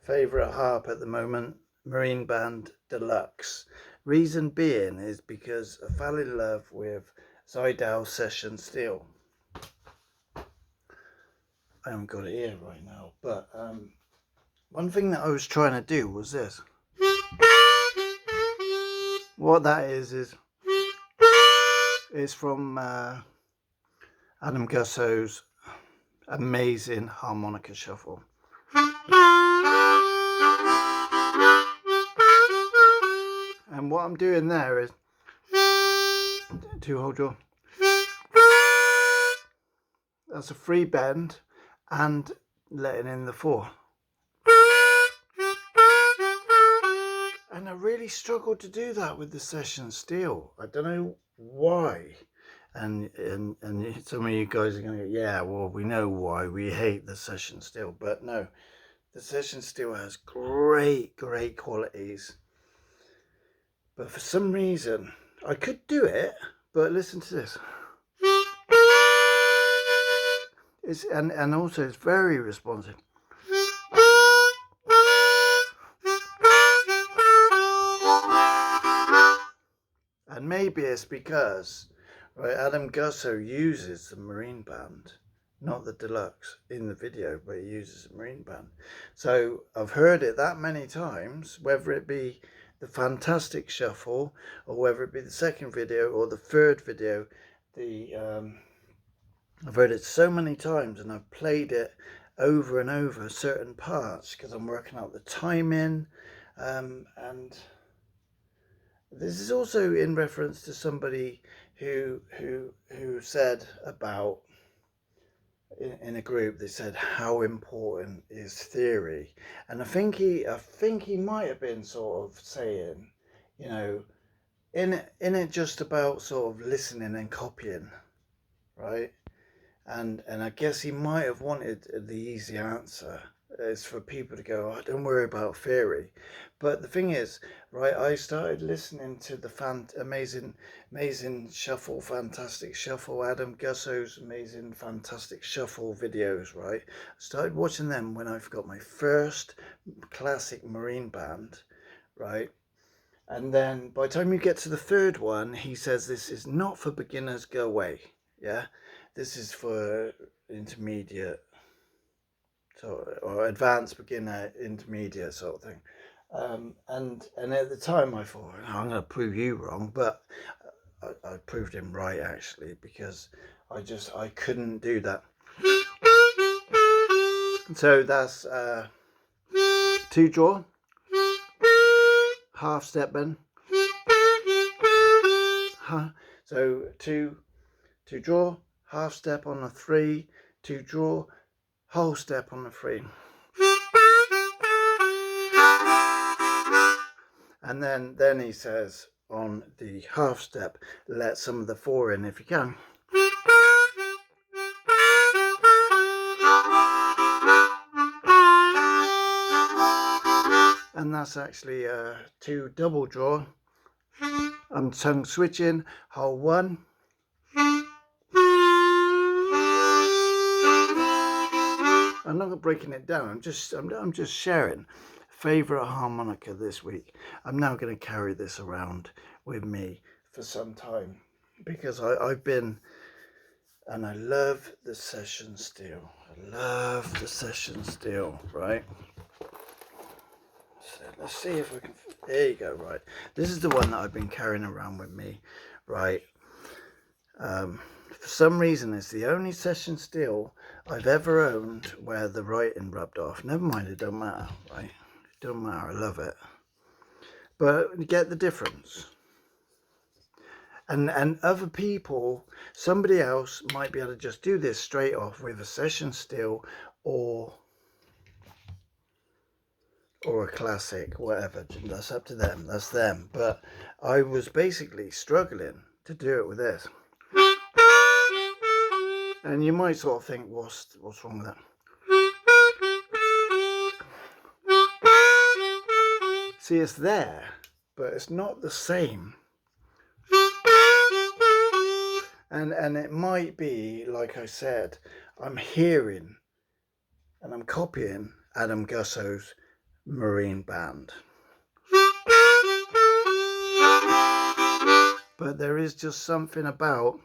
favourite harp at the moment, Marine Band Deluxe. Reason being is because I fell in love with Zidal Session Steel. I haven't got it here right now, but one thing that I was trying to do was this. What that is it's from Adam Gusso's amazing harmonica shuffle. And what I'm doing there is 2-hole draw. That's a free bend and letting in the 4. And I really struggled to do that with the Session Steel. I don't know why. And some of you guys are going to go, yeah, well, we know why. We hate the Session Steel. But no, the Session Steel has great qualities. But for some reason, I could do it, but listen to this. And also it's very responsive. And maybe it's because, right, Adam Gusso uses the Marine Band, not the Deluxe, in the video, but he uses the Marine Band. So I've heard it that many times, whether it be the Fantastic Shuffle, or whether it be the second video or the third video, I've heard it so many times, and I've played it over and over certain parts because I'm working out the timing, and this is also in reference to somebody who said about in a group. They said how important is theory, and I think he might have been sort of saying, you know, in it just about sort of listening and copying, right? And I guess he might have wanted the easy answer is for people to go, oh, don't worry about theory. But the thing is, right, I started listening to the amazing shuffle, fantastic shuffle, Adam Gusso's amazing fantastic shuffle videos, right? I started watching them when I've got my first classic Marine Band, right? And then by the time you get to the third one, he says, this is not for beginners, go away. Yeah, this is for intermediate, or advanced beginner, intermediate sort of thing. And at the time I thought, I'm going to prove you wrong, but I proved him right actually, because I couldn't do that. So that's 2 draw, half step bend. So 2 draw, half step on a 3, 2 draw, whole step on the 3. And then he says on the half step, let some of the 4 in if you can. And that's actually 2 double draw. I'm tongue switching, hole 1. I'm not breaking it down. I'm just sharing favorite harmonica this week. I'm now going to carry this around with me for some time because I've been, and I love the Session Steel. I love the Session Steel, right? So let's see if we can. There you go. Right, this is the one that I've been carrying around with me, right? For some reason, it's the only Session Steel I've ever owned where the writing rubbed off. Never mind, it don't matter, right? It don't matter, I love it. But you get the difference. And other people, somebody else might be able to just do this straight off with a Session Steel or a classic, whatever. That's up to them, that's them. But I was basically struggling to do it with this. And you might sort of think, what's wrong with that? See, it's there, but it's not the same. And it might be, like I said, I'm hearing and I'm copying Adam Gusso's marine band. But there is just something about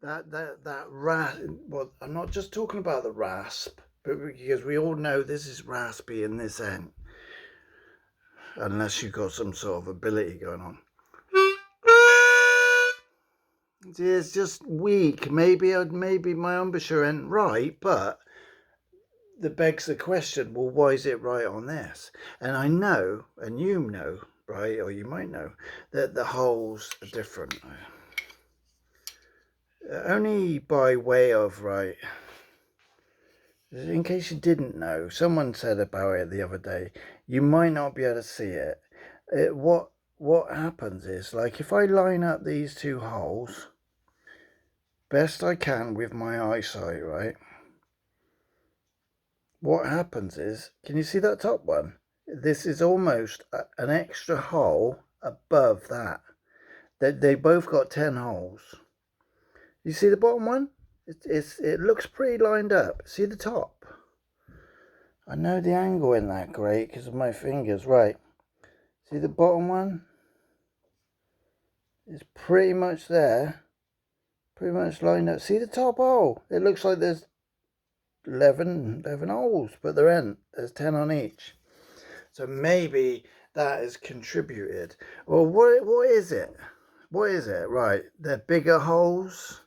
that rasp. Well, I'm not just talking about the rasp, but because we all know this is raspy in this end, unless you've got some sort of ability going on. It's just weak. Maybe my embouchure ain't right, but that begs the question, well, why is it right on this? And I know, and you know, right, or you might know, that the holes are different. Only by way of, right, in case you didn't know, someone said about it the other day, you might not be able to see it. What happens is, like, if I line up these two holes, best I can with my eyesight, right, what happens is, can you see that top one? This is almost an extra hole above that. They both got 10 holes. You see the bottom one? It looks pretty lined up. See the top? I know the angle isn't that great because of my fingers. Right. See the bottom one? It's pretty much there. Pretty much lined up. See the top hole? It looks like there's 11 holes, but there ain't. There's 10 on each. So maybe that has contributed. Well, what is it? What is it? Right, they're bigger holes.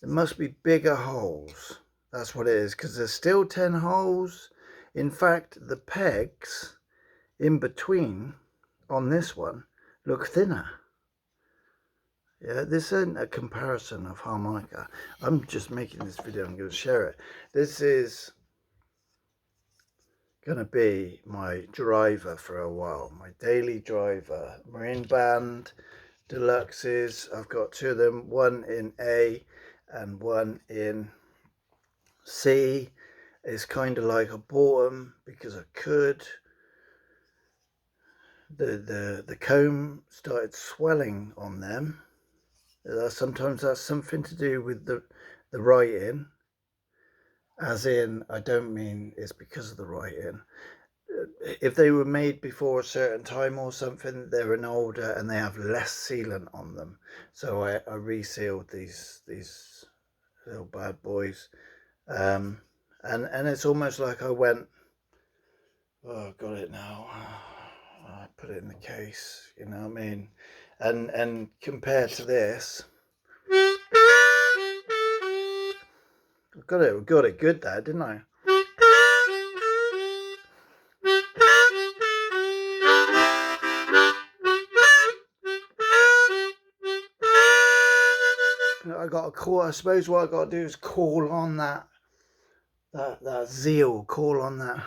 There must be bigger holes. That's what it is, because there's still 10 holes. In fact, the pegs in between on this one look thinner. Yeah, this isn't a comparison of harmonica. I'm just making this video. I'm going to share it. This is going to be my driver for a while, my daily driver. Marine band deluxes. I've got two of them, one in A and one in C. It's kind of like I bought them because I could. The comb started swelling on them. Sometimes that's something to do with the writing, as in, I don't mean it's because of the writing. If they were made before a certain time or something, they're an older and they have less sealant on them. So I resealed these little bad boys, and it's almost like I went, oh, I've got it now. I put it in the case, you know what I mean? And compared to this, I got it good there, didn't I? I got a call. I suppose what I got to do is call on that zeal. Call on that,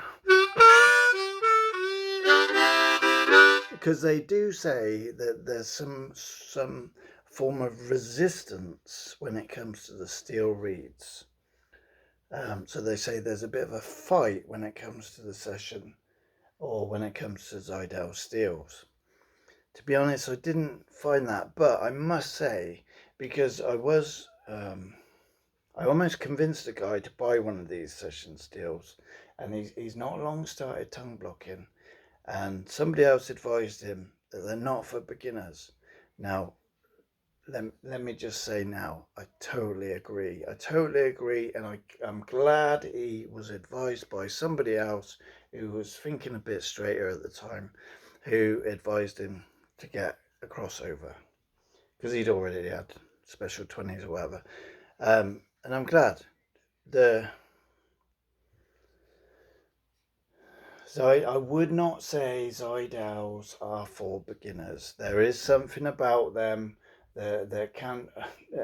because they do say that there's some form of resistance when it comes to the steel reeds. So they say there's a bit of a fight when it comes to the session, or when it comes to Zidell steels. To be honest, I didn't find that, but I must say, because I was, I almost convinced a guy to buy one of these session steels, and he's not long started tongue blocking, and somebody else advised him that they're not for beginners. Now, let me just say now, I totally agree. And I'm glad he was advised by somebody else who was thinking a bit straighter at the time, who advised him to get a crossover, because he'd already had special 20s or whatever. And I'm glad. So I would not say Zidells are for beginners. There is something about them that can,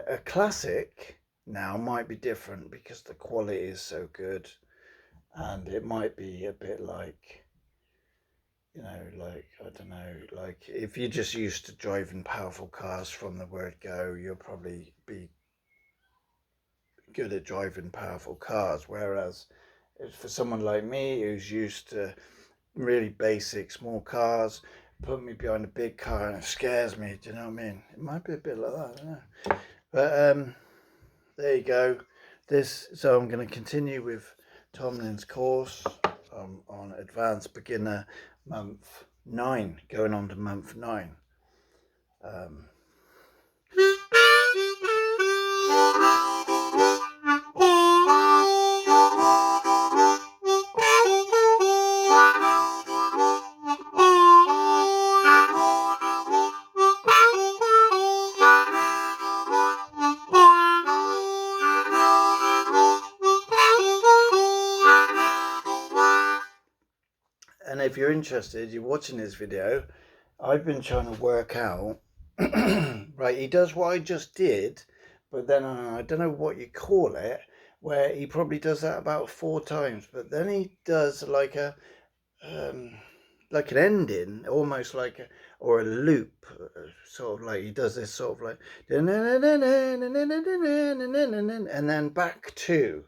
a classic now might be different because the quality is so good, and it might be a bit like, you know, like, I don't know, like if you're just used to driving powerful cars from the word go, you'll probably be good at driving powerful cars, whereas for someone like me who's used to really basic small cars, put me behind a big car and it scares me, do you know what I mean? It might be a bit like that, I don't know. But there you go. So I'm going to continue with Tomlin's course on Advanced Beginner month 9, going on to month 9. Um, and if you're interested, you're watching this video, I've been trying to work out, right, he does what I just did, but then I don't know what you call it, where he probably does that about 4 times, but then he does like an ending, almost like or a loop, sort of like he does this sort of like, and then back to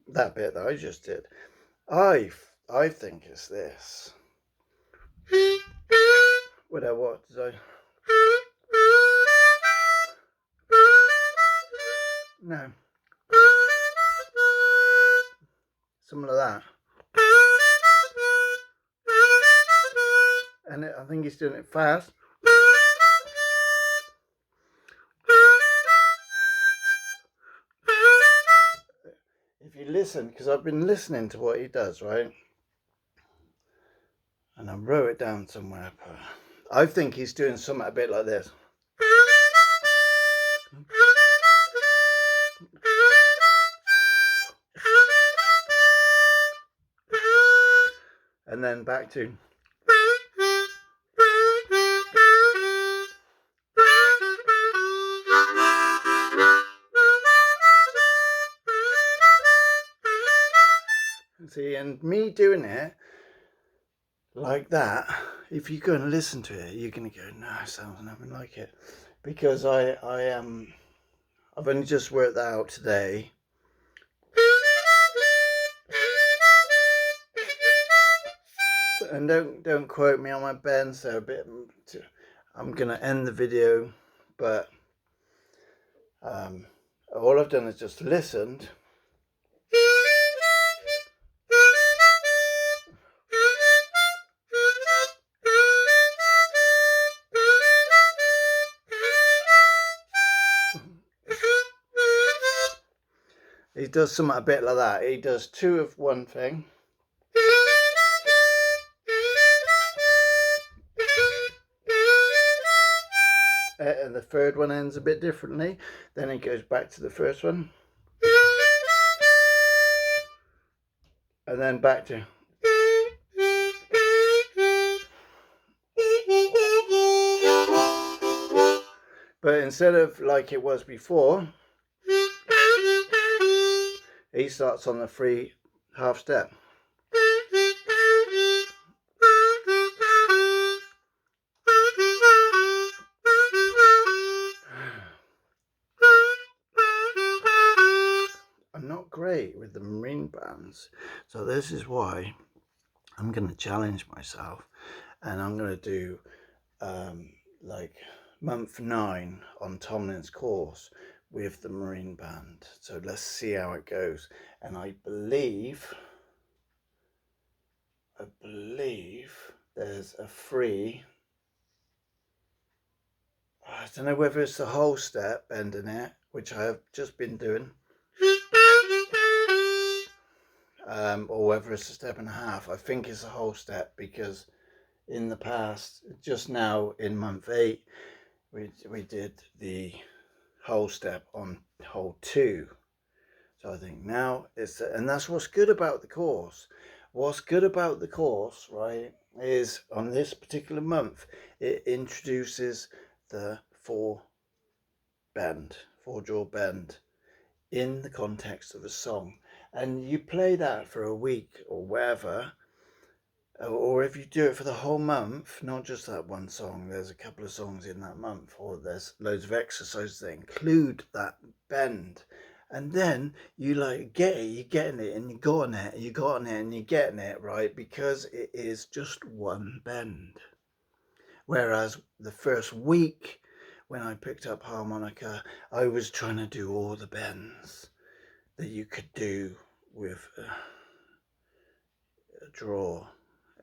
that bit that I just did. I think it's this. Whatever. What did I? No. Something like that. And I think he's doing it fast. If you listen, because I've been listening to what he does, right? And I wrote it down somewhere. I think he's doing something a bit like this. And then back to. See, and me doing it like that, if you go and listen to it, you're going to go, no, it sounds nothing like it. Because I've only just worked that out today. And don't quote me on my bend, so I'm going to end the video, but all I've done is just listened. He does something a bit like that. He does 2 of one thing. And the third one ends a bit differently. Then it goes back to the first one. And then back to. But instead of like it was before, he starts on the 3 half step. I'm not great with the marine bands, so this is why I'm going to challenge myself, and I'm going to do like month 9 on Tomlin's course with the marine band. So let's see how it goes. And I believe there's a free, I don't know whether it's the whole step bending it, which I have just been doing, or whether it's a step and a half. I think it's a whole step, because in the past, just now in month 8, we did the whole step on hole 2. So I think now it's, and that's what's good about the course. What's good about the course, right, is on this particular month, it introduces the 4-jaw bend in the context of a song. And you play that for a week or whatever, or if you do it for the whole month, not just that one song, there's a couple of songs in that month, or there's loads of exercises that include that bend. And then you like get it, you're getting it, and you got on it, you got on it, and you're getting it, right? Because it is just one bend. Whereas the first week when I picked up harmonica, I was trying to do all the bends. that you could do with a draw.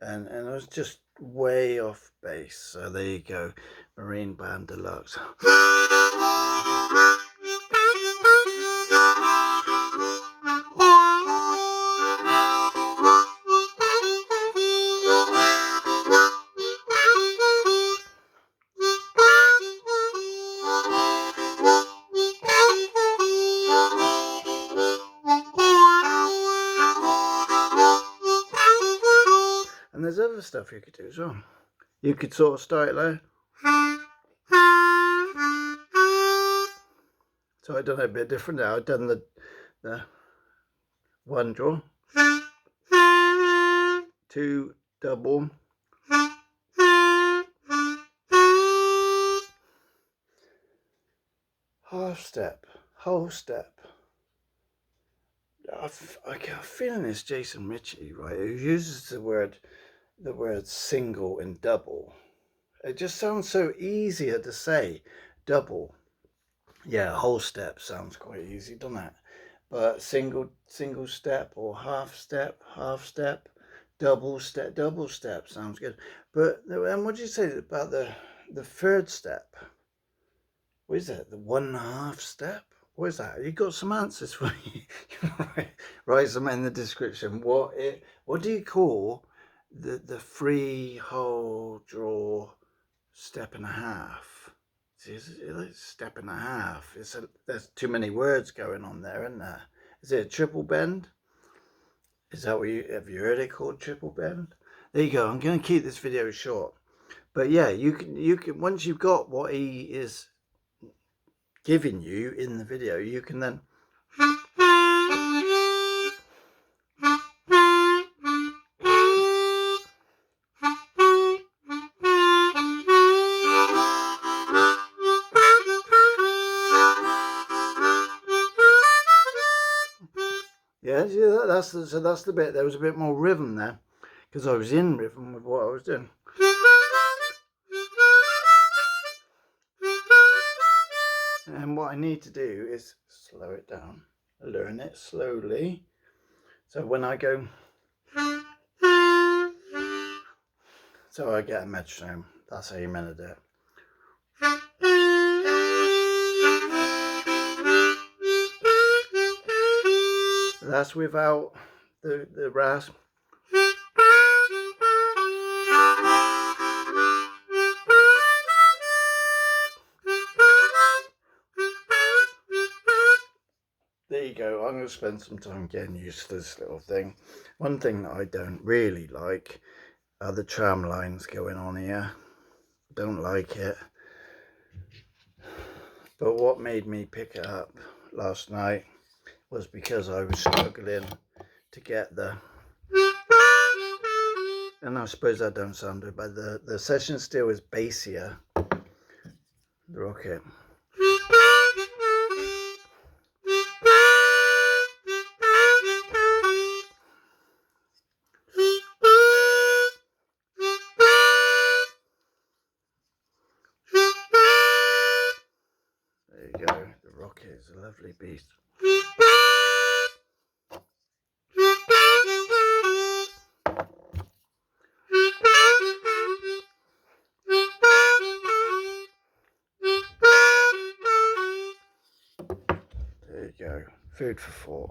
And it was just way off base. So there you go, Marine Band Deluxe. And there's other stuff you could do as well. You could sort of start it like, so I've done it a bit different now. I've done the one draw, two double, half step, whole step. I get a feeling it's Jason Ritchie, right, who uses the word single and double. It just sounds so easier to say, double. Yeah, whole step sounds quite easy, doesn't it? But single step or half step, double step sounds good. But and what did you say about the third step? What is it? The 1.5 step? What is that? You got some answers for me? Write them in the description. What do you call the free whole draw step and a half? It's step and a half. There's too many words going on there, isn't there? Is it a triple bend? Is that what have you heard it called, triple bend? There you go. I'm going to keep this video short. But yeah, you can once you've got what he is giving you in the video, you can then yeah, that's the bit. There was a bit more rhythm there because I was in rhythm with what I was doing. And what I need to do is slow it down, learn it slowly. So when I go, so I get a metronome. That's how you're meant to do it. That's without the rasp. There you go. I'm going to spend some time getting used to this little thing. One thing that I don't really like are the tram lines going on here. Don't like it. But what made me pick it up last night was because I was struggling to get the, and I suppose that don't sound good, but the session still is bassier, the rocket. There you go, the rocket is a lovely beast. There you go, food for thought.